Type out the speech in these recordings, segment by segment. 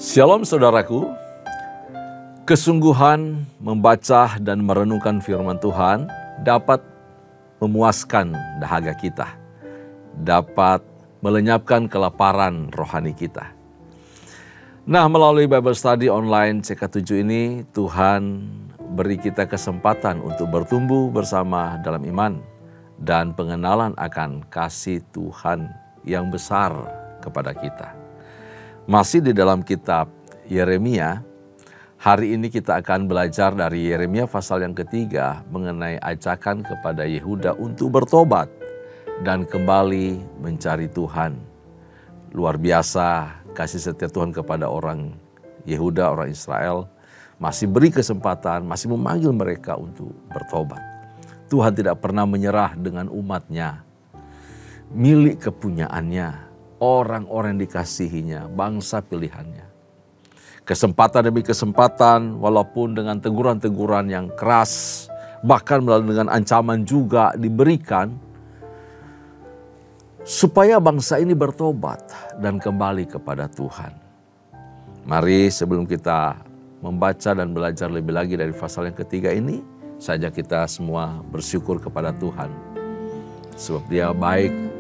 Shalom saudaraku, kesungguhan membaca dan merenungkan firman Tuhan dapat memuaskan dahaga kita, dapat melenyapkan kelaparan rohani kita. Nah, melalui Bible Study online CK7 ini, Tuhan beri kita kesempatan untuk bertumbuh bersama dalam iman dan pengenalan akan kasih Tuhan yang besar kepada kita. Masih di dalam kitab Yeremia, hari ini kita akan belajar dari Yeremia pasal yang ketiga mengenai ajakan kepada Yehuda untuk bertobat dan kembali mencari Tuhan. Luar biasa kasih setia Tuhan kepada orang Yehuda, orang Israel, masih beri kesempatan, masih memanggil mereka untuk bertobat. Tuhan tidak pernah menyerah dengan umatnya, milik kepunyaannya, orang-orang yang dikasihinya, bangsa pilihannya. Kesempatan demi kesempatan, walaupun dengan teguran-teguran yang keras, bahkan melalui dengan ancaman juga diberikan, supaya bangsa ini bertobat dan kembali kepada Tuhan. Mari sebelum kita membaca dan belajar lebih lagi dari pasal yang ketiga ini, saja kita semua bersyukur kepada Tuhan. Sebab Dia baik,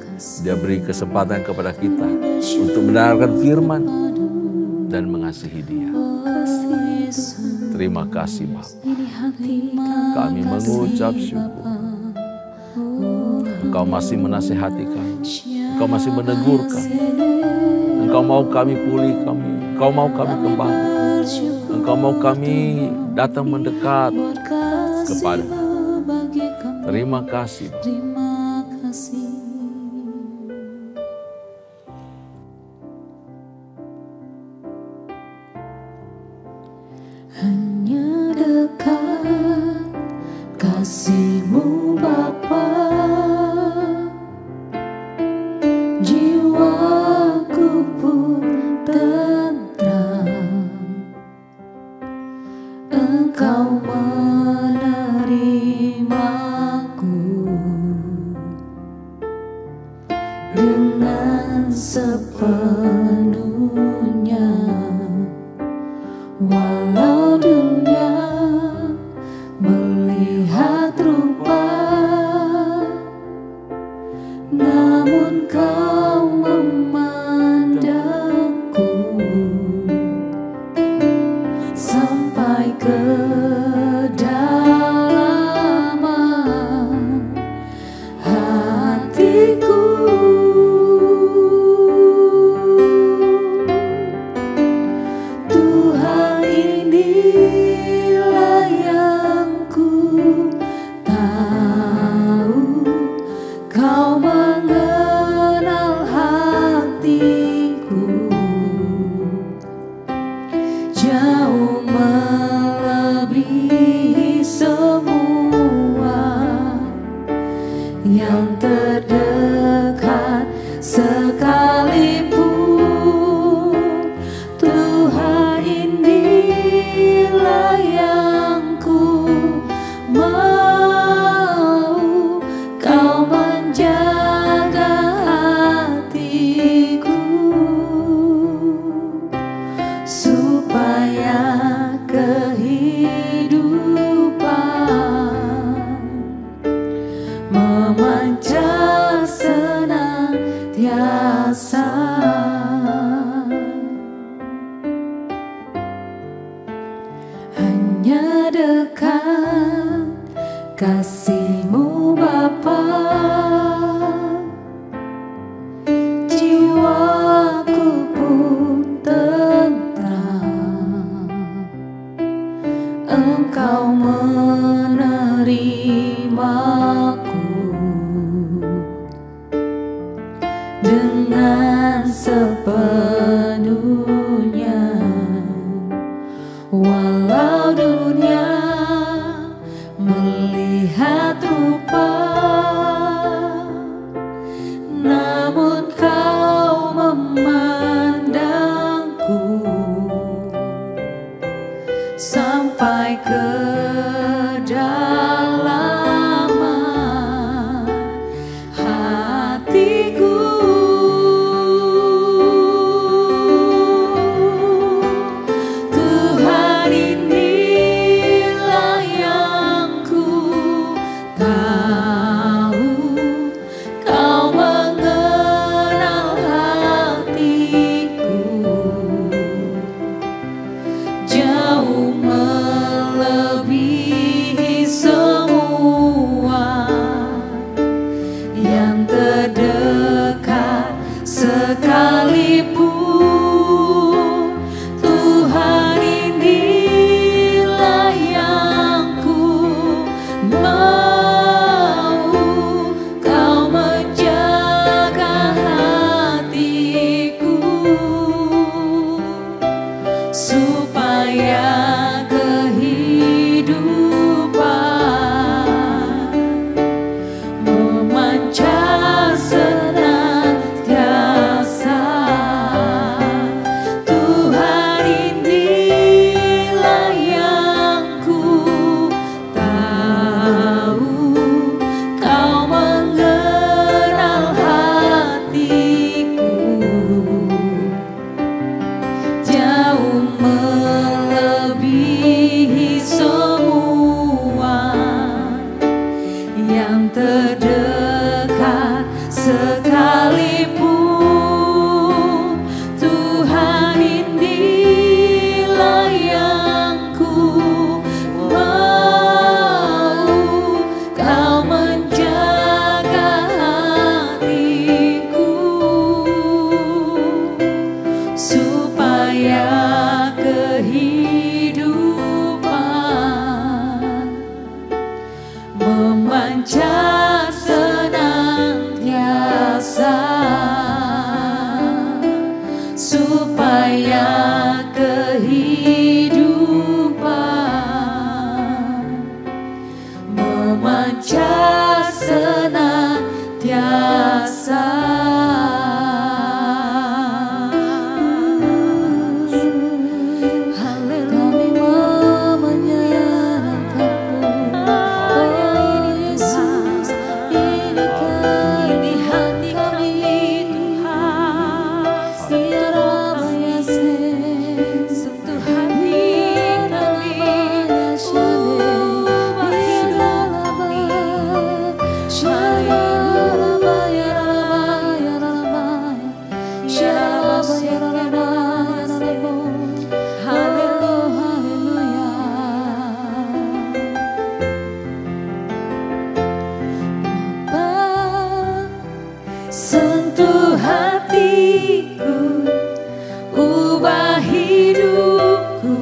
Dia beri kesempatan kepada kita untuk mendengarkan firman dan mengasihi Dia. Terima kasih Bapa. Kami mengucap syukur. Engkau masih menasihati kami. Engkau masih menegur kami. Engkau mau kami pulih kami. Engkau mau kami kembali. Engkau mau kami datang mendekat kepada. Terima kasih Bapa. Hanya dekat kasih-Mu Bapa, jiwaku pun tentram. Engkau menerimaku dengan sepenuhnya. Walau dunia melihat rupa, namun Kau memandangku sampai kedalaman hatiku. Hanya dekat kasih-Mu Bapa, jiwaku pun tentram. Engkau menerimaku dengan sepenuhnya. Walau dunia melihat rupa, namun Kau memandangku sampai kedalaman hatiku. supaya kehidupan memancar senantiasa, supaya kehidupan memancar senantiasa. Sentuh hatiku, ubah hidupku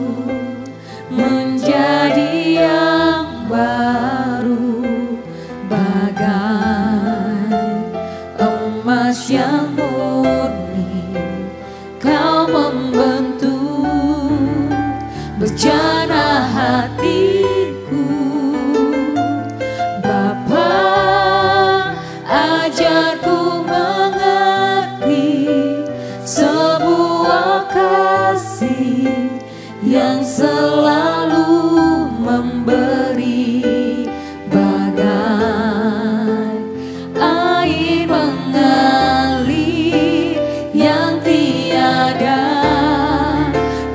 menjadi yang baru, bagai emas yang murni. Kau membentuk bejana hatiku, Bapa, ajarku sebuah kasih yang selalu memberi, bagai air mengalir yang tiada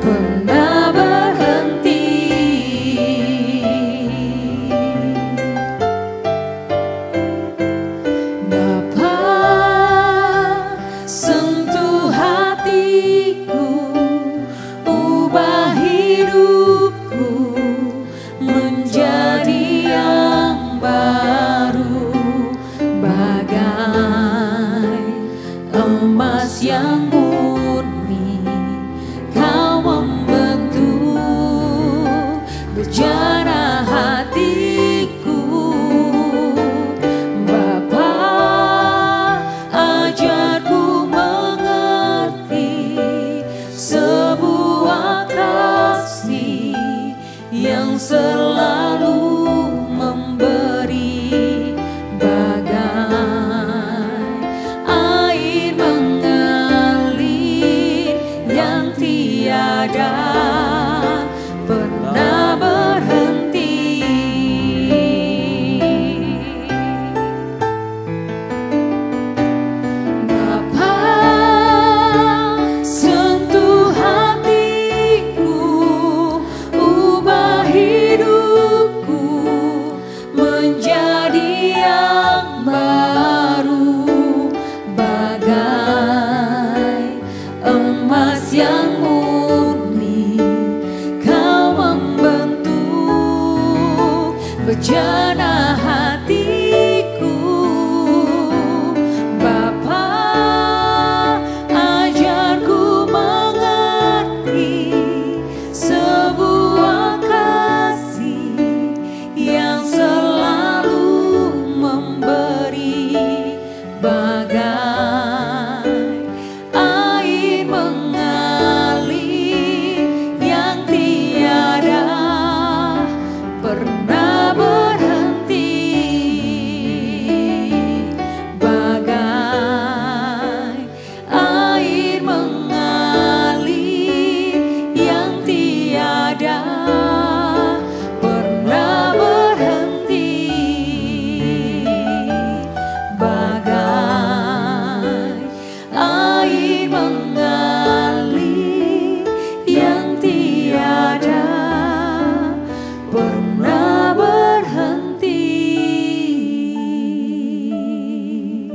pernah berhenti. Bapa, sentuh hatiku, ubah hidupku menjadi yang baru, bagai emas yang murni. Kau membentuk bejana hatiku, Bapa, ajarku mengerti sebuah kasih yang selalu memberi, bagai air mengalir yang tiada pernah berhenti. Bapa, sentuh hatiku, ubah hidupku menjadi yang baru, bagai emas yang murni. Kau membentuk bejana hatiku, Bapa, ajarku mengerti sebuah kasih yang selalu memberi, bagai air mengalir yang tiada pernah berhenti, bagai air mengalir yang tiada pernah berhenti, bagai air mengalir yang tiada pernah berhenti.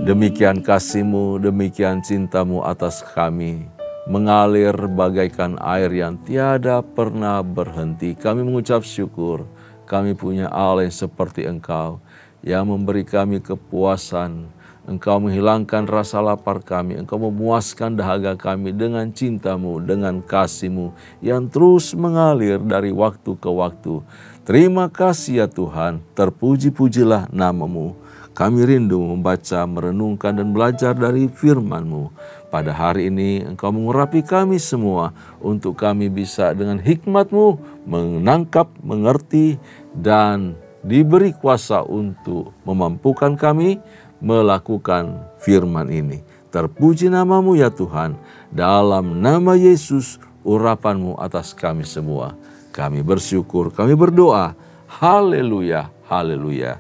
Demikian kasih-Mu, demikian cinta-Mu atas kami, mengalir bagaikan air yang tiada pernah berhenti. Kami mengucap syukur, kami punya Allah yang seperti Engkau, yang memberi kami kepuasan. Engkau menghilangkan rasa lapar kami, Engkau memuaskan dahaga kami dengan cinta-Mu, dengan kasih-Mu yang terus mengalir dari waktu ke waktu. Terima kasih ya Tuhan, terpuji-pujilah nama-Mu. Kami rindu membaca, merenungkan dan belajar dari firman-Mu. Pada hari ini Engkau mengurapi kami semua untuk kami bisa dengan hikmat-Mu menangkap, mengerti dan diberi kuasa untuk memampukan kami melakukan firman ini. Terpuji nama-Mu ya Tuhan, dalam nama Yesus urapan-Mu atas kami semua. Kami bersyukur, kami berdoa. Haleluya, haleluya.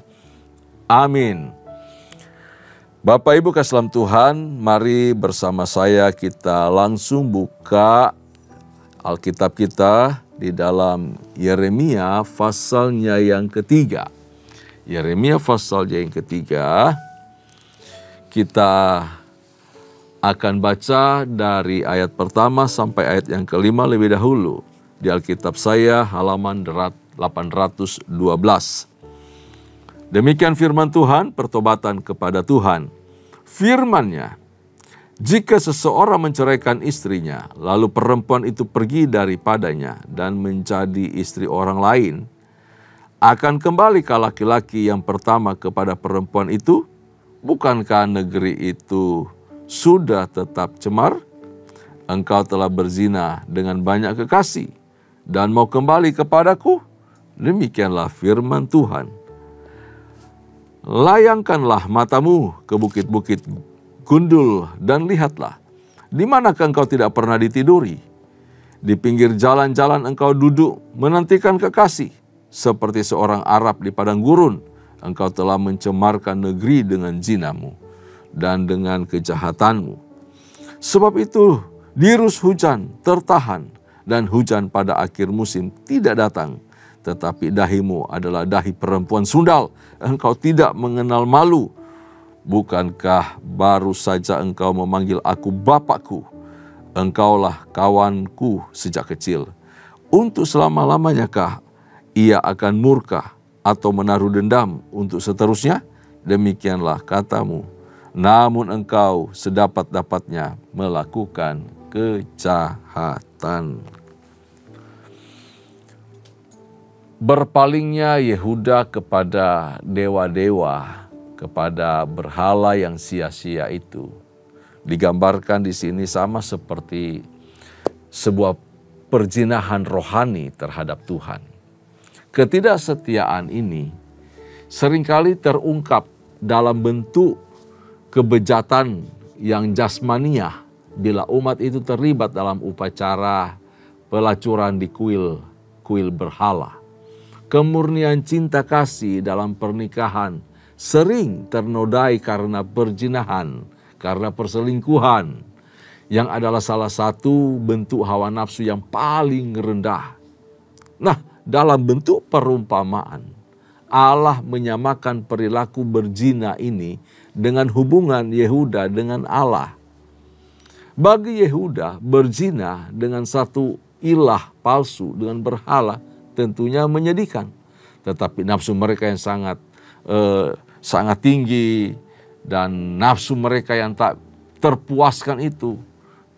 Amin. Bapak Ibu kasih dalam Tuhan, mari bersama saya kita langsung buka Alkitab kita di dalam Yeremia pasalnya yang ketiga. Yeremia pasalnya yang ketiga, kita akan baca dari ayat pertama sampai ayat yang kelima lebih dahulu. Di Alkitab saya halaman 812. Demikian firman Tuhan, pertobatan kepada Tuhan. Firman-Nya, jika seseorang menceraikan istrinya, lalu perempuan itu pergi daripadanya dan menjadi istri orang lain, akan kembali ke laki-laki yang pertama kepada perempuan itu? Bukankah negeri itu sudah tetap cemar? Engkau telah berzina dengan banyak kekasih dan mau kembali kepadaku? Demikianlah firman Tuhan. Layangkanlah matamu ke bukit-bukit gundul dan lihatlah, di manakah engkau tidak pernah ditiduri? Di pinggir jalan-jalan engkau duduk menantikan kekasih, seperti seorang Arab di padang gurun. Engkau telah mencemarkan negeri dengan zinamu dan dengan kejahatanmu. Sebab itu dirus hujan tertahan dan hujan pada akhir musim tidak datang. Tetapi dahimu adalah dahi perempuan sundal. Engkau tidak mengenal malu. Bukankah baru saja engkau memanggil aku Bapakku? Engkaulah kawanku sejak kecil. Untuk selama-lamanyakah ia akan murka atau menaruh dendam untuk seterusnya? Demikianlah katamu. Namun engkau sedapat-dapatnya melakukan kejahatan. Berpalingnya Yehuda kepada dewa-dewa, kepada berhala yang sia-sia itu, digambarkan di sini sama seperti sebuah perzinahan rohani terhadap Tuhan. Ketidaksetiaan ini seringkali terungkap dalam bentuk kebejatan yang jasmaniah bila umat itu terlibat dalam upacara pelacuran di kuil berhala. Kemurnian cinta kasih dalam pernikahan sering ternodai karena perzinahan, karena perselingkuhan, yang adalah salah satu bentuk hawa nafsu yang paling rendah. Nah, dalam bentuk perumpamaan, Allah menyamakan perilaku berzina ini dengan hubungan Yehuda dengan Allah. Bagi Yehuda, berzina dengan satu ilah palsu, dengan berhala, tentunya menyedihkan. Tetapi nafsu mereka yang sangat tinggi dan nafsu mereka yang tak terpuaskan itu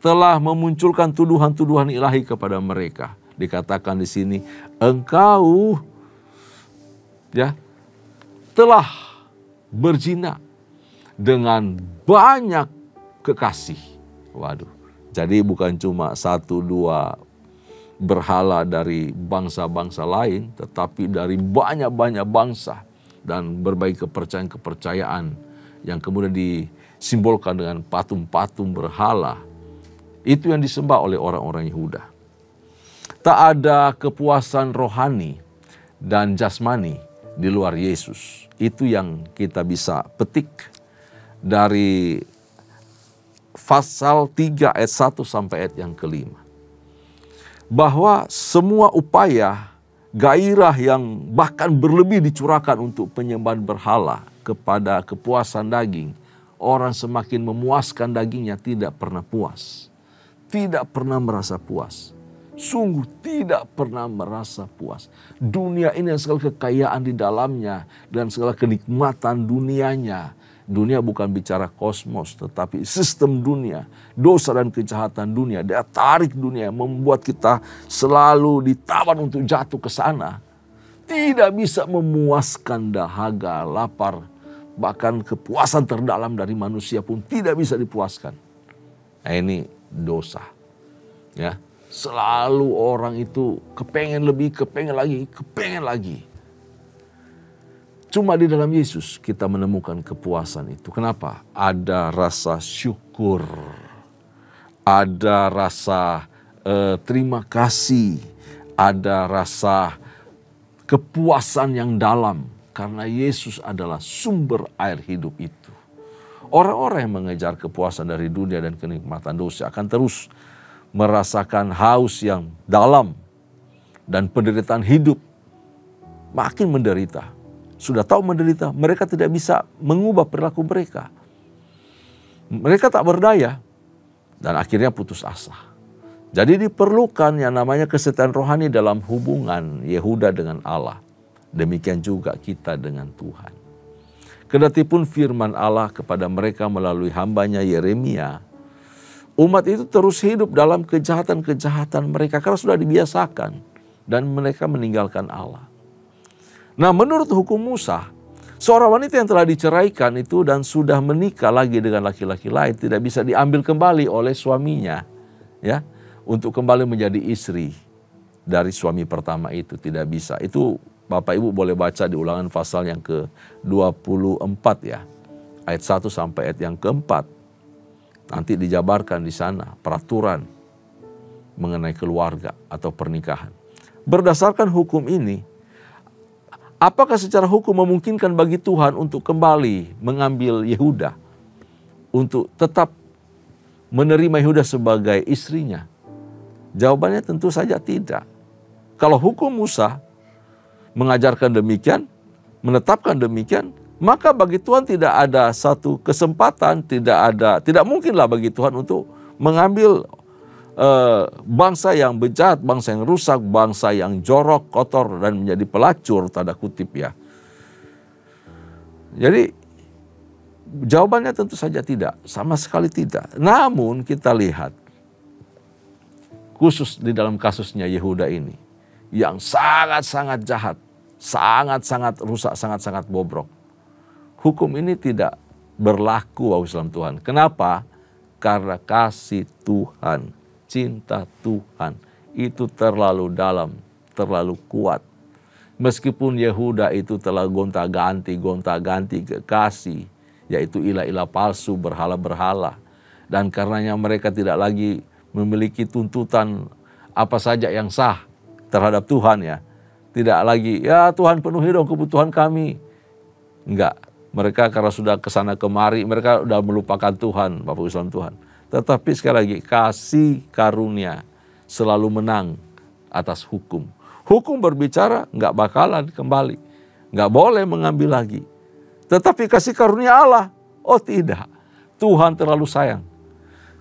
telah memunculkan tuduhan-tuduhan ilahi kepada mereka. Dikatakan di sini, engkau telah berzina dengan banyak kekasih. Waduh, jadi bukan cuma satu dua berhala dari bangsa-bangsa lain, tetapi dari banyak-banyak bangsa dan berbagai kepercayaan-kepercayaan yang kemudian disimbolkan dengan patung-patung berhala. Itu yang disembah oleh orang-orang Yehuda. Tak ada kepuasan rohani dan jasmani di luar Yesus. Itu yang kita bisa petik dari pasal 3 ayat 1 sampai ayat yang kelima. Bahwa semua upaya, gairah yang bahkan berlebih dicurahkan untuk penyembahan berhala kepada kepuasan daging, orang semakin memuaskan dagingnya tidak pernah puas. Tidak pernah merasa puas. Sungguh tidak pernah merasa puas. Dunia ini dan segala kekayaan di dalamnya dan segala kenikmatan dunianya Dunia bukan bicara kosmos, tetapi sistem dunia, dosa dan kejahatan dunia, daya tarik dunia yang membuat kita selalu ditawan untuk jatuh ke sana. Tidak bisa memuaskan dahaga, lapar, bahkan kepuasan terdalam dari manusia pun tidak bisa dipuaskan. Nah, ini dosa. Ya, selalu orang itu kepengen lebih, kepengen lagi. Cuma di dalam Yesus kita menemukan kepuasan itu. Kenapa? Ada rasa syukur, ada rasa terima kasih, ada rasa kepuasan yang dalam. Karena Yesus adalah sumber air hidup itu. Orang-orang yang mengejar kepuasan dari dunia dan kenikmatan dosa akan terus merasakan haus yang dalam dan penderitaan hidup. Makin menderita. Sudah tahu menderita, mereka tidak bisa mengubah perilaku mereka. Mereka tak berdaya dan akhirnya putus asa. Jadi diperlukan yang namanya kesetiaan rohani dalam hubungan Yehuda dengan Allah. Demikian juga kita dengan Tuhan. Kedatipun firman Allah kepada mereka melalui hambanya Yeremia, umat itu terus hidup dalam kejahatan-kejahatan mereka karena sudah dibiasakan dan mereka meninggalkan Allah. Nah, menurut hukum Musa, seorang wanita yang telah diceraikan itu dan sudah menikah lagi dengan laki-laki lain tidak bisa diambil kembali oleh suaminya, ya, untuk kembali menjadi istri dari suami pertama itu tidak bisa. Itu Bapak Ibu boleh baca di Ulangan pasal yang ke-24 ya, ayat 1 sampai ayat yang ke-4. Nanti dijabarkan di sana peraturan mengenai keluarga atau pernikahan. Berdasarkan hukum ini, apakah secara hukum memungkinkan bagi Tuhan untuk kembali mengambil Yehuda, untuk tetap menerima Yehuda sebagai istrinya? Jawabannya tentu saja tidak. Kalau hukum Musa mengajarkan demikian, menetapkan demikian, maka bagi Tuhan tidak ada satu kesempatan, tidak mungkinlah bagi Tuhan untuk mengambil bangsa yang bejat, bangsa yang rusak, bangsa yang jorok, kotor, dan menjadi pelacur, tanda kutip ya. Jadi jawabannya tentu saja tidak, sama sekali tidak. Namun kita lihat, khusus di dalam kasusnya Yehuda ini, yang sangat-sangat jahat, sangat-sangat rusak, sangat-sangat bobrok. Hukum ini tidak berlaku, Bapak Islam Tuhan. Kenapa? Karena kasih Tuhan, cinta Tuhan itu terlalu dalam, terlalu kuat. Meskipun Yehuda itu telah gonta-ganti kekasih, yaitu ilah-ilah palsu, berhala-berhala. Dan karenanya mereka tidak lagi memiliki tuntutan apa saja yang sah terhadap Tuhan ya. Tidak lagi, ya Tuhan penuhi dong kebutuhan kami. Enggak. Mereka karena sudah kesana kemari, mereka sudah melupakan Tuhan, Bapak Islam Tuhan. Tetapi sekali lagi, kasih karunia selalu menang atas hukum. Hukum berbicara nggak bakalan kembali. Nggak boleh mengambil lagi. Tetapi kasih karunia Allah, oh tidak. Tuhan terlalu sayang.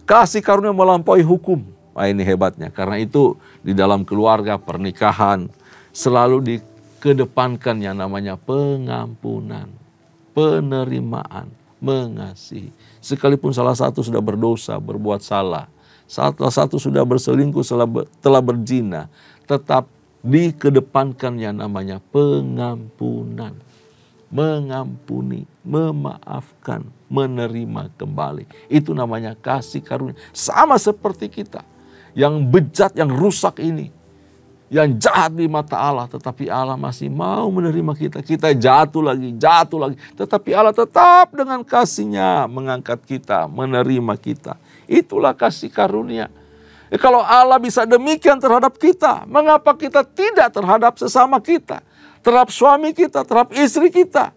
Kasih karunia melampaui hukum. Nah, ini hebatnya. Karena itu di dalam keluarga, pernikahan, selalu dikedepankan yang namanya pengampunan, penerimaan, mengasihi. Sekalipun salah satu sudah berdosa, berbuat salah, salah satu sudah berselingkuh, telah berzina, tetap dikedepankan yang namanya pengampunan, mengampuni, memaafkan, menerima kembali. Itu namanya kasih karunia. Sama seperti kita yang bejat, yang rusak ini, yang jahat di mata Allah, tetapi Allah masih mau menerima kita. Kita jatuh lagi, tetapi Allah tetap dengan kasih-Nya mengangkat kita, menerima kita. Itulah kasih karunia. Kalau Allah bisa demikian terhadap kita, mengapa kita tidak terhadap sesama kita, terhadap suami kita, terhadap istri kita?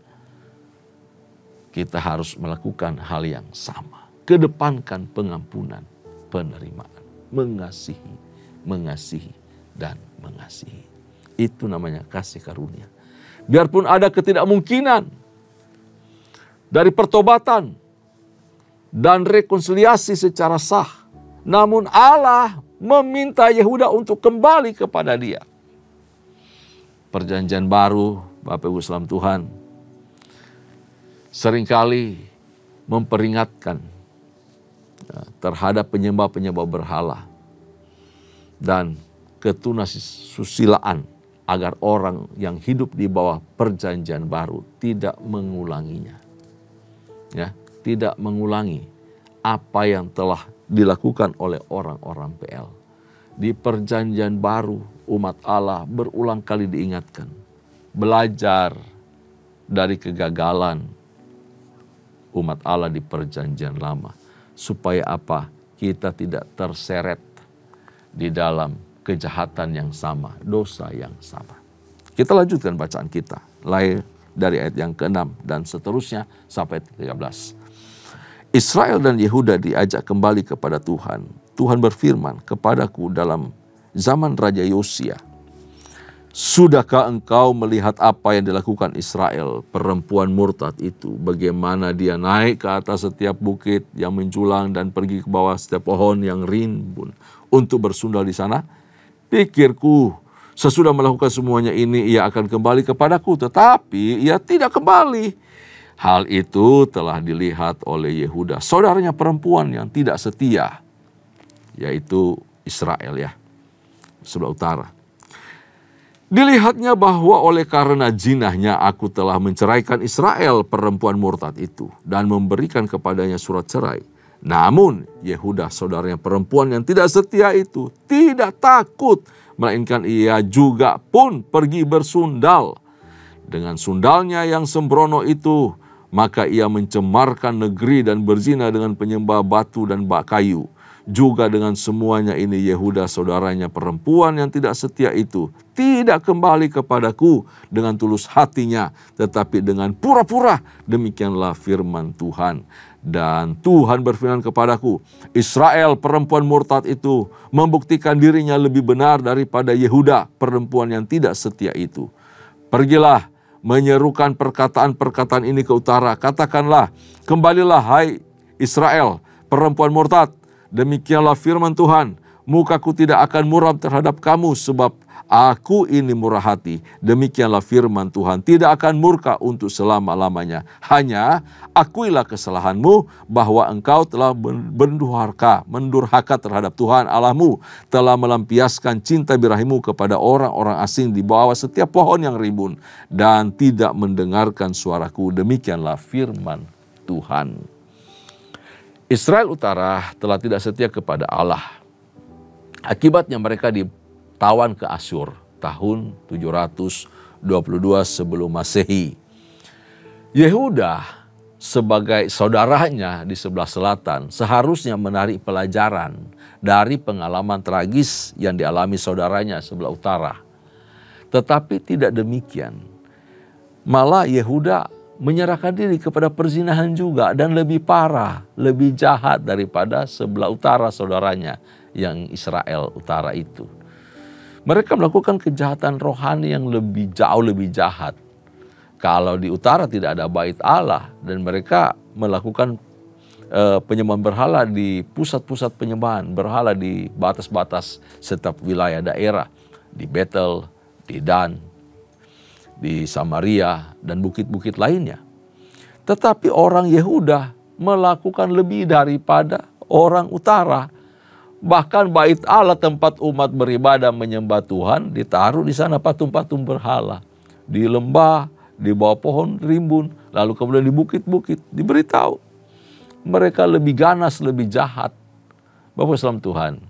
Kita harus melakukan hal yang sama. Kedepankan pengampunan, penerimaan, mengasihi, dan mengasihi. Itu namanya kasih karunia. Biarpun ada ketidakmungkinan dari pertobatan dan rekonsiliasi secara sah, namun Allah meminta Yehuda untuk kembali kepada Dia. Perjanjian baru, Bapak Ibu Islam Tuhan, seringkali memperingatkan terhadap penyembah-penyembah berhala dan ketunasusilaan agar orang yang hidup di bawah perjanjian baru tidak mengulanginya. Ya, tidak mengulangi apa yang telah dilakukan oleh orang-orang PL. Di perjanjian baru, umat Allah berulang kali diingatkan, belajar dari kegagalan umat Allah di perjanjian lama. Supaya apa? Kita tidak terseret di dalam kejahatan yang sama, dosa yang sama. Kita lanjutkan bacaan kita, mulai dari ayat yang ke-6 dan seterusnya sampai 13. Israel dan Yehuda diajak kembali kepada Tuhan. Tuhan berfirman kepadaku dalam zaman Raja Yosia, sudahkah engkau melihat apa yang dilakukan Israel, perempuan murtad itu, bagaimana dia naik ke atas setiap bukit yang menjulang dan pergi ke bawah setiap pohon yang rimbun untuk bersundal di sana? Pikirku, sesudah melakukan semuanya ini ia akan kembali kepadaku, tetapi ia tidak kembali. Hal itu telah dilihat oleh Yehuda, saudaranya perempuan yang tidak setia, yaitu Israel ya, sebelah utara. Dilihatnya bahwa oleh karena jinahnya aku telah menceraikan Israel, perempuan murtad itu, dan memberikan kepadanya surat cerai. Namun Yehuda, saudaranya perempuan yang tidak setia itu, tidak takut, melainkan ia juga pun pergi bersundal. Dengan sundalnya yang sembrono itu, maka ia mencemarkan negeri dan berzina dengan penyembah batu dan kayu. Juga dengan semuanya ini Yehuda, saudaranya perempuan yang tidak setia itu, tidak kembali kepadaku dengan tulus hatinya, tetapi dengan pura-pura. Demikianlah firman Tuhan. Dan Tuhan berfirman kepadaku, Israel, perempuan murtad itu, membuktikan dirinya lebih benar daripada Yehuda, perempuan yang tidak setia itu. Pergilah, menyerukan perkataan-perkataan ini ke utara. Katakanlah, kembalilah hai Israel, perempuan murtad. Demikianlah firman Tuhan, mukaku tidak akan muram terhadap kamu sebab aku ini murah hati. Demikianlah firman Tuhan, tidak akan murka untuk selama-lamanya. Hanya akuilah kesalahanmu bahwa engkau telah mendurhaka terhadap Tuhan Allahmu, telah melampiaskan cinta birahimu kepada orang-orang asing di bawah setiap pohon yang rimbun dan tidak mendengarkan suaraku. Demikianlah firman Tuhan. Israel Utara telah tidak setia kepada Allah. Akibatnya mereka ditawan ke Asyur tahun 722 sebelum Masehi. Yehuda sebagai saudaranya di sebelah selatan seharusnya menarik pelajaran dari pengalaman tragis yang dialami saudaranya sebelah utara. Tetapi tidak demikian. Malah Yehuda menyerahkan diri kepada perzinahan juga, dan lebih parah, lebih jahat daripada sebelah utara saudaranya yang Israel Utara itu. Mereka melakukan kejahatan rohani yang jauh lebih jahat. Kalau di utara tidak ada bait Allah dan mereka melakukan penyembahan berhala di pusat-pusat penyembahan berhala di batas-batas setiap wilayah daerah, di Betel, di Dan, di Samaria, dan bukit-bukit lainnya. Tetapi orang Yehuda melakukan lebih daripada orang utara. Bahkan bait Allah, tempat umat beribadah menyembah Tuhan, ditaruh di sana patung-patung berhala. Di lembah, di bawah pohon rimbun, lalu kemudian di bukit-bukit. Diberitahu, mereka lebih ganas, lebih jahat. Bapak Islam Tuhan,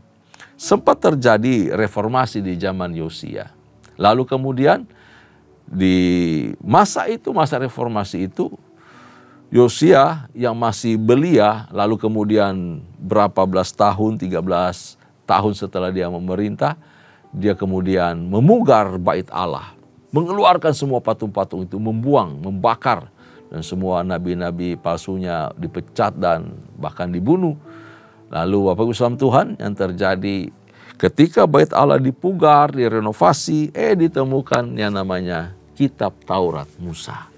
sempat terjadi reformasi di zaman Yosia. Lalu kemudian di masa itu, masa reformasi itu, Yosia yang masih belia, lalu kemudian berapa belas tahun, 13 tahun setelah dia memerintah, dia kemudian memugar bait Allah, mengeluarkan semua patung-patung itu, membuang, membakar, dan semua nabi-nabi palsunya dipecat dan bahkan dibunuh. Lalu Bapak Islam Tuhan, yang terjadi ketika bait Allah dipugar, direnovasi, ditemukan yang namanya Kitab Taurat Musa.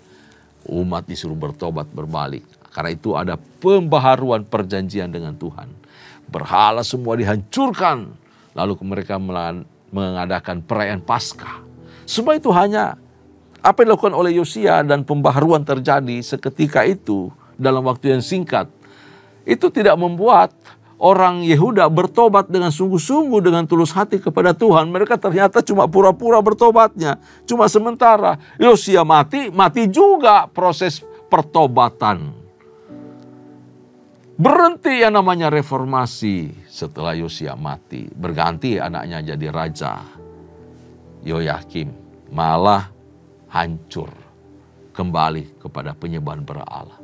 Umat disuruh bertobat, berbalik. Karena itu ada pembaharuan perjanjian dengan Tuhan. Berhala semua dihancurkan. Lalu mereka mengadakan perayaan Paskah. Semua itu hanya apa yang dilakukan oleh Yosia, dan pembaharuan terjadi seketika itu dalam waktu yang singkat. Itu tidak membuat orang Yehuda bertobat dengan sungguh-sungguh, dengan tulus hati kepada Tuhan. Mereka ternyata cuma pura-pura bertobatnya, cuma sementara. Yosia mati juga proses pertobatan. Berhenti yang namanya reformasi setelah Yosia mati. Berganti anaknya jadi raja, Yoyakim. Malah hancur, kembali kepada penyembahan berhala.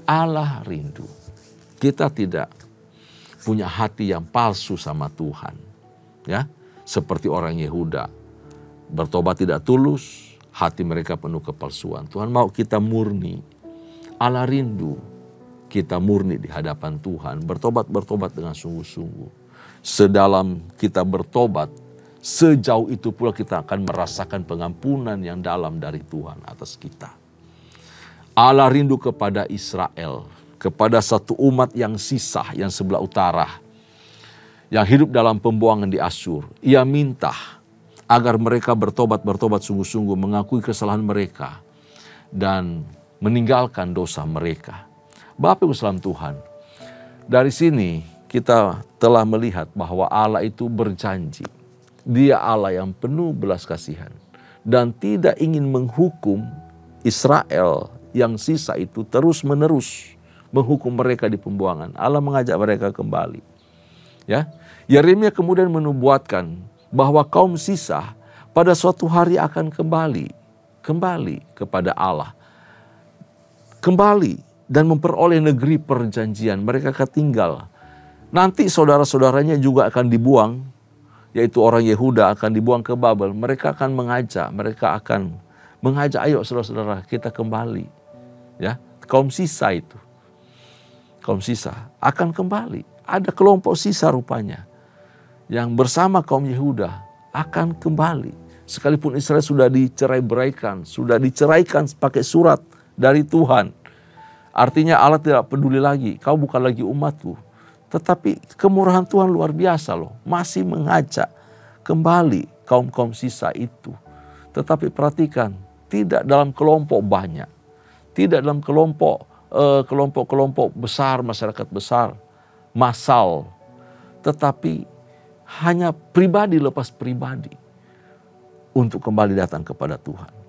Allah rindu kita tidak punya hati yang palsu sama Tuhan. Ya, seperti orang Yehuda. Bertobat tidak tulus, hati mereka penuh kepalsuan. Tuhan mau kita murni. Allah rindu kita murni di hadapan Tuhan. Bertobat dengan sungguh-sungguh. Sedalam kita bertobat, sejauh itu pula kita akan merasakan pengampunan yang dalam dari Tuhan atas kita. Allah rindu kepada Israel, kepada satu umat yang sisa, yang sebelah utara, yang hidup dalam pembuangan di Asyur. Ia minta agar mereka bertobat sungguh-sungguh, mengakui kesalahan mereka, dan meninggalkan dosa mereka. Bapak Ibu saudara Tuhan, dari sini kita telah melihat bahwa Allah itu berjanji. Dia Allah yang penuh belas kasihan dan tidak ingin menghukum Israel yang sisa itu terus-menerus, menghukum mereka di pembuangan. Allah mengajak mereka kembali. Ya, Yeremia kemudian menubuatkan bahwa kaum sisa pada suatu hari akan kembali kepada Allah. Kembali dan memperoleh negeri perjanjian. Mereka akan tinggal. Nanti saudara-saudaranya juga akan dibuang, yaitu orang Yehuda akan dibuang ke Babel. Mereka akan mengajak, ayo saudara-saudara kita kembali. Ya, kaum sisa itu. Kaum sisa akan kembali. Ada kelompok sisa rupanya yang bersama kaum Yehuda akan kembali. Sekalipun Israel sudah dicerai-beraikan, sudah diceraikan pakai surat dari Tuhan. Artinya Allah tidak peduli lagi, kau bukan lagi umatku. Tetapi kemurahan Tuhan luar biasa loh, masih mengajak kembali kaum-kaum sisa itu. Tetapi perhatikan, tidak dalam kelompok banyak, tidak dalam kelompok besar, masyarakat besar, massal, tetapi hanya pribadi lepas pribadi untuk kembali datang kepada Tuhan.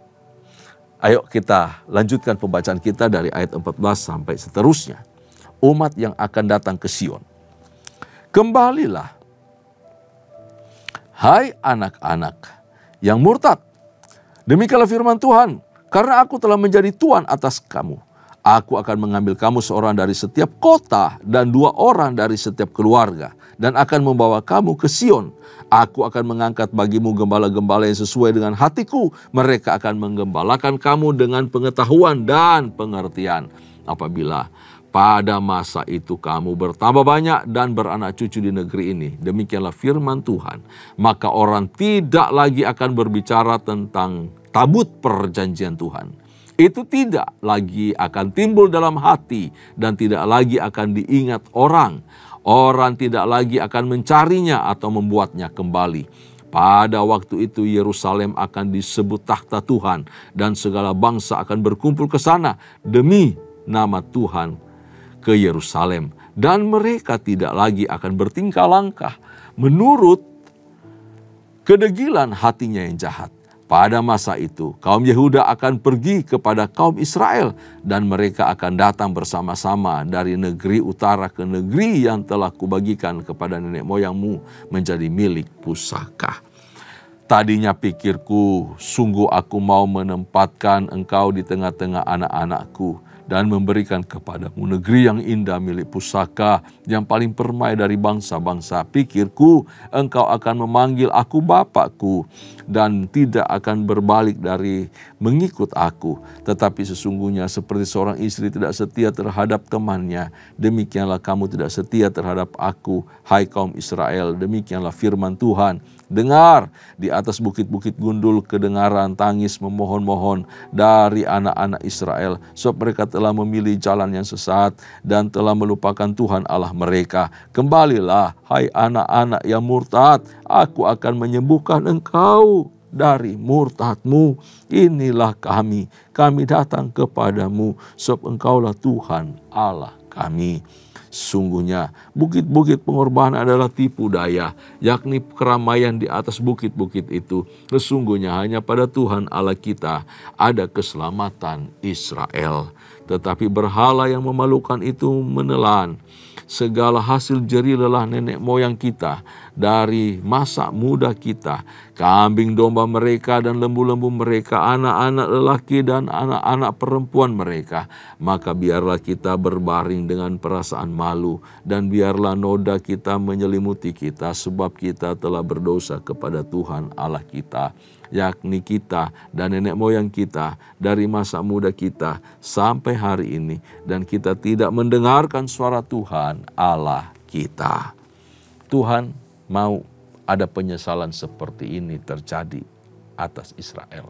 Ayo kita lanjutkan pembacaan kita dari ayat 14 sampai seterusnya. Umat yang akan datang ke Sion. Kembalilah, hai anak-anak yang murtad. Demikianlah firman Tuhan, karena aku telah menjadi Tuhan atas kamu. Aku akan mengambil kamu seorang dari setiap kota dan 2 orang dari setiap keluarga, dan akan membawa kamu ke Sion. Aku akan mengangkat bagimu gembala-gembala yang sesuai dengan hatiku. Mereka akan menggembalakan kamu dengan pengetahuan dan pengertian. Apabila pada masa itu kamu bertambah banyak dan beranak cucu di negeri ini, demikianlah firman Tuhan, maka orang tidak lagi akan berbicara tentang tabut perjanjian Tuhan. Itu tidak lagi akan timbul dalam hati dan tidak lagi akan diingat orang. Orang tidak lagi akan mencarinya atau membuatnya kembali. Pada waktu itu Yerusalem akan disebut takhta Tuhan dan segala bangsa akan berkumpul ke sana demi nama Tuhan ke Yerusalem. Dan mereka tidak lagi akan bertingkah langkah menurut kedegilan hatinya yang jahat. Pada masa itu, kaum Yehuda akan pergi kepada kaum Israel dan mereka akan datang bersama-sama dari negeri utara ke negeri yang telah kubagikan kepada nenek moyangmu menjadi milik pusaka. Tadinya pikirku, sungguh aku mau menempatkan engkau di tengah-tengah anak-anakku dan memberikan kepadamu negeri yang indah milik pusaka yang paling permai dari bangsa-bangsa. Pikirku, engkau akan memanggil aku Bapakku dan tidak akan berbalik dari mengikut aku. Tetapi sesungguhnya seperti seorang istri tidak setia terhadap temannya, demikianlah kamu tidak setia terhadap aku, hai kaum Israel. Demikianlah firman Tuhan. Dengar, di atas bukit-bukit gundul kedengaran tangis memohon-mohon dari anak-anak Israel, sebab mereka telah memilih jalan yang sesat dan telah melupakan Tuhan Allah mereka. Kembalilah, hai anak-anak yang murtad, aku akan menyembuhkan engkau dari murtad-Mu. Inilah kami datang kepadamu, sebab Engkaulah Tuhan Allah kami. Sungguhnya bukit-bukit pengorbanan adalah tipu daya, yakni keramaian di atas bukit-bukit itu. Sesungguhnya hanya pada Tuhan Allah kita ada keselamatan Israel. Tetapi berhala yang memalukan itu menelan segala hasil jerih lelah nenek moyang kita dari masa muda kita, kambing domba mereka dan lembu-lembu mereka, anak-anak lelaki dan anak-anak perempuan mereka. Maka biarlah kita berbaring dengan perasaan malu, dan biarlah noda kita menyelimuti kita, sebab kita telah berdosa kepada Tuhan Allah kita, yakni kita dan nenek moyang kita dari masa muda kita sampai hari ini, dan kita tidak mendengarkan suara Tuhan Allah kita. Tuhan mau ada penyesalan seperti ini terjadi atas Israel.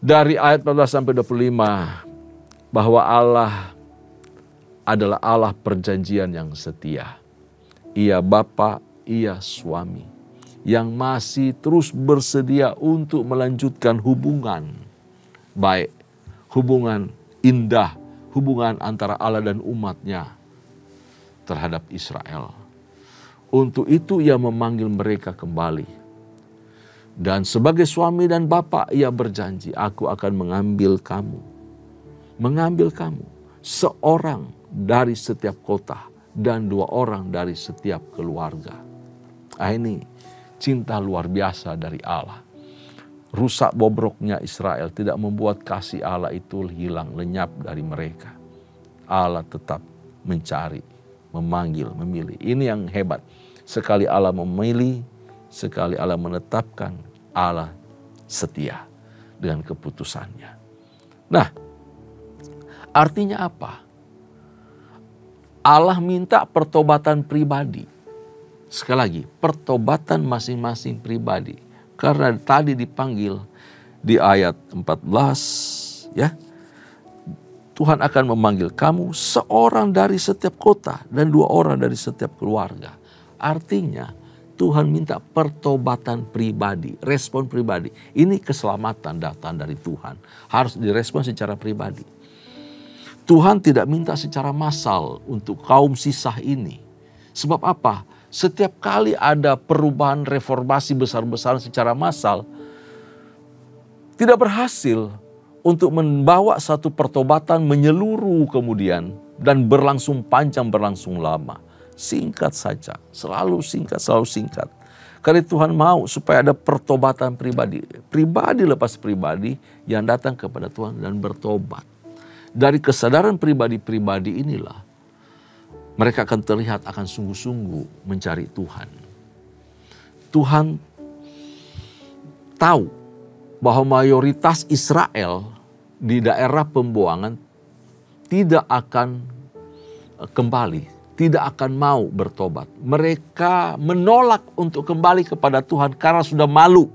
Dari ayat 14 sampai 25, bahwa Allah adalah Allah perjanjian yang setia. Ia Bapa, ia suami, yang masih terus bersedia untuk melanjutkan hubungan baik, hubungan indah, hubungan antara Allah dan umatnya terhadap Israel. Untuk itu ia memanggil mereka kembali. Dan sebagai suami dan bapa ia berjanji, aku akan mengambil kamu seorang dari setiap kota dan 2 orang dari setiap keluarga. Ini cinta luar biasa dari Allah. Rusak bobroknya Israel tidak membuat kasih Allah itu hilang, lenyap dari mereka. Allah tetap mencari, memanggil, memilih. Ini yang hebat. Sekali Allah memilih, sekali Allah menetapkan, Allah setia dengan keputusannya. Nah, artinya apa? Allah minta pertobatan pribadi. Sekali lagi, pertobatan masing-masing pribadi. Karena tadi dipanggil di ayat 14, ya. Tuhan akan memanggil kamu seorang dari setiap kota dan 2 orang dari setiap keluarga. Artinya Tuhan minta pertobatan pribadi, respon pribadi. Ini keselamatan datang dari Tuhan. Harus direspon secara pribadi. Tuhan tidak minta secara massal untuk kaum sisah ini. Sebab apa? Setiap kali ada perubahan reformasi besar-besaran secara massal, tidak berhasil untuk membawa satu pertobatan menyeluruh kemudian dan berlangsung panjang, berlangsung lama. Singkat saja, selalu singkat, selalu singkat. Karena Tuhan mau supaya ada pertobatan pribadi. Pribadi lepas pribadi yang datang kepada Tuhan dan bertobat. Dari kesadaran pribadi-pribadi inilah mereka akan terlihat akan sungguh-sungguh mencari Tuhan. Tuhan tahu bahwa mayoritas Israel di daerah pembuangan tidak akan kembali, tidak akan mau bertobat. Mereka menolak untuk kembali kepada Tuhan karena sudah malu.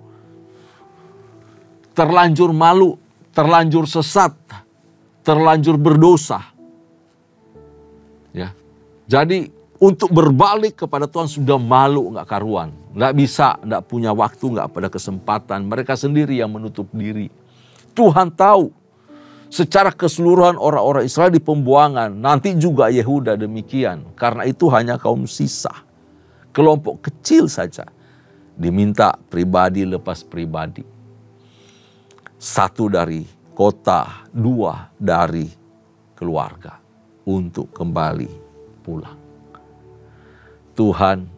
Terlanjur malu, terlanjur sesat, terlanjur berdosa. Ya. Jadi untuk berbalik kepada Tuhan sudah malu, nggak karuan. Nggak bisa, nggak punya waktu, nggak pada kesempatan. Mereka sendiri yang menutup diri. Tuhan tahu secara keseluruhan orang-orang Israel di pembuangan. Nanti juga Yehuda demikian. Karena itu hanya kaum sisa. Kelompok kecil saja. Diminta pribadi lepas pribadi. 1 dari kota, 2 dari keluarga. Untuk kembali pulang. Tuhan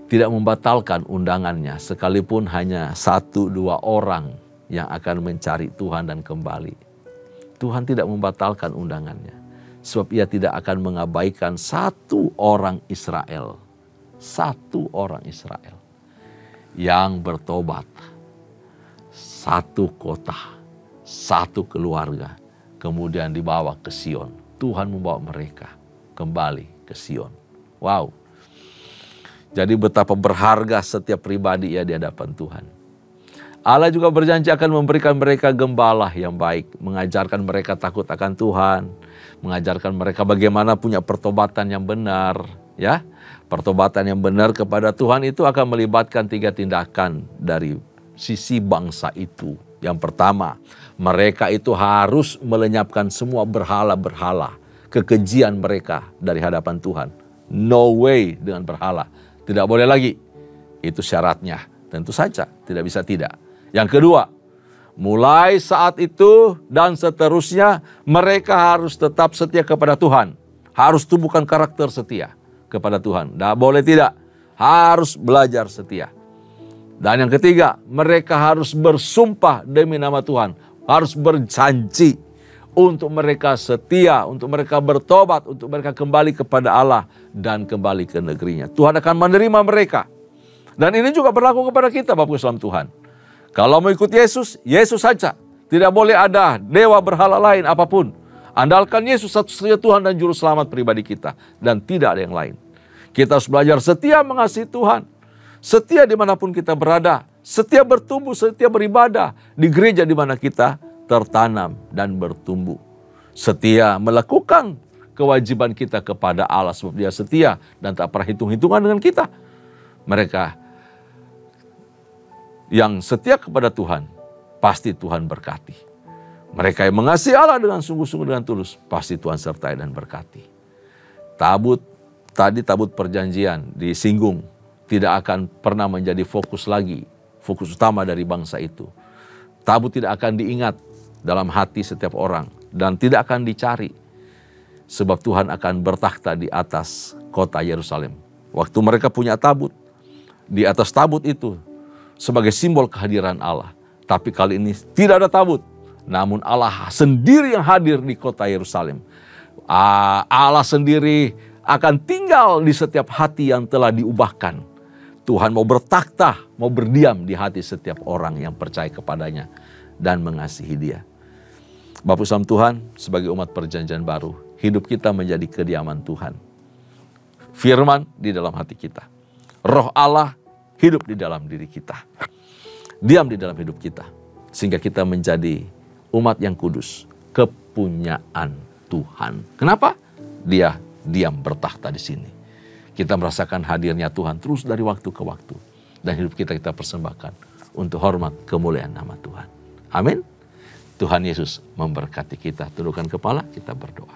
tidak membatalkan undangannya sekalipun hanya 1-2 orang yang akan mencari Tuhan dan kembali. Tuhan tidak membatalkan undangannya sebab ia tidak akan mengabaikan 1 orang Israel. 1 orang Israel yang bertobat. 1 kota, 1 keluarga kemudian dibawa ke Sion. Tuhan membawa mereka kembali ke Sion. Wow. Jadi betapa berharga setiap pribadi ya di hadapan Tuhan. Allah juga berjanji akan memberikan mereka gembala yang baik. Mengajarkan mereka takut akan Tuhan. Mengajarkan mereka bagaimana punya pertobatan yang benar. Ya, pertobatan yang benar kepada Tuhan itu akan melibatkan 3 tindakan dari sisi bangsa itu. Yang pertama, mereka itu harus melenyapkan semua berhala-berhala, kekejian mereka dari hadapan Tuhan. No way dengan berhala. Tidak boleh lagi. Itu syaratnya. Tentu saja, tidak bisa tidak. Yang kedua, mulai saat itu dan seterusnya mereka harus tetap setia kepada Tuhan. Harus tumbuhkan karakter setia kepada Tuhan. Tidak boleh tidak. Harus belajar setia. Dan yang ketiga, mereka harus bersumpah demi nama Tuhan. Harus berjanji untuk mereka setia, untuk mereka bertobat, untuk mereka kembali kepada Allah dan kembali ke negerinya. Tuhan akan menerima mereka. Dan ini juga berlaku kepada kita, Bapak Islam Tuhan. Kalau mau ikut Yesus, Yesus saja. Tidak boleh ada dewa berhala lain apapun. Andalkan Yesus satu-satunya Tuhan dan Juru Selamat pribadi kita. Dan tidak ada yang lain. Kita harus belajar setia mengasihi Tuhan. Setia dimanapun kita berada. Setia bertumbuh, setia beribadah. Di gereja di mana kita tertanam dan bertumbuh. Setia melakukan kewajiban kita kepada Allah. Sebab Dia setia dan tak pernah hitung-hitungan dengan kita. Mereka yang setia kepada Tuhan, pasti Tuhan berkati. Mereka yang mengasihi Allah dengan sungguh-sungguh dengan tulus, pasti Tuhan sertai dan berkati. Tabut perjanjian disinggung. Tidak akan pernah menjadi fokus lagi, fokus utama dari bangsa itu. Tabut tidak akan diingat dalam hati setiap orang dan tidak akan dicari. Sebab Tuhan akan bertakhta di atas kota Yerusalem. Waktu mereka punya tabut, di atas tabut itu sebagai simbol kehadiran Allah. Tapi kali ini tidak ada tabut, namun Allah sendiri yang hadir di kota Yerusalem. Allah sendiri akan tinggal di setiap hati yang telah diubahkan. Tuhan mau bertakhta, mau berdiam di hati setiap orang yang percaya kepadanya dan mengasihi Dia. Bapak Islam Tuhan, sebagai umat perjanjian baru, hidup kita menjadi kediaman Tuhan. Firman di dalam hati kita. Roh Allah hidup di dalam diri kita. Diam di dalam hidup kita. Sehingga kita menjadi umat yang kudus. Kepunyaan Tuhan. Kenapa? Dia diam bertakhta di sini. Kita merasakan hadirnya Tuhan terus dari waktu ke waktu. Dan hidup kita persembahkan untuk hormat kemuliaan nama Tuhan. Amin. Tuhan Yesus memberkati kita. Tundukkan kepala, kita berdoa.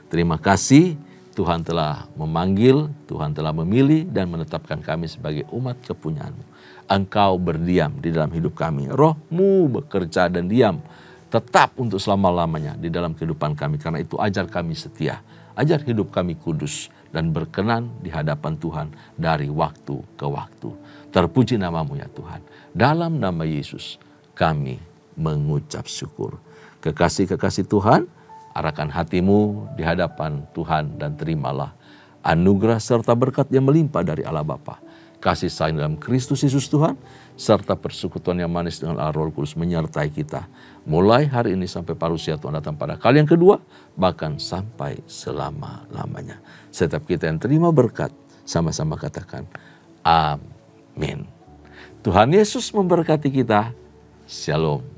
Terima kasih Tuhan telah memanggil, Tuhan telah memilih dan menetapkan kami sebagai umat kepunyaan-Mu. Engkau berdiam di dalam hidup kami. Roh-Mu bekerja dan diam tetap untuk selama-lamanya di dalam kehidupan kami. Karena itu ajar kami setia. Ajar hidup kami kudus dan berkenan di hadapan Tuhan dari waktu ke waktu. Terpuji nama-Mu ya Tuhan. Dalam nama Yesus kami mengucap syukur. Kekasih-kekasih Tuhan, arahkan hatimu di hadapan Tuhan dan terimalah anugerah serta berkat yang melimpah dari Allah Bapa. Kasih sayang dalam Kristus Yesus Tuhan, serta persekutuan yang manis dengan Allah Roh Kudus menyertai kita. Mulai hari ini sampai parusia Tuhan datang pada kali yang kedua, bahkan sampai selama-lamanya. Setiap kita yang terima berkat, sama-sama katakan, amin. Tuhan Yesus memberkati kita. Shalom.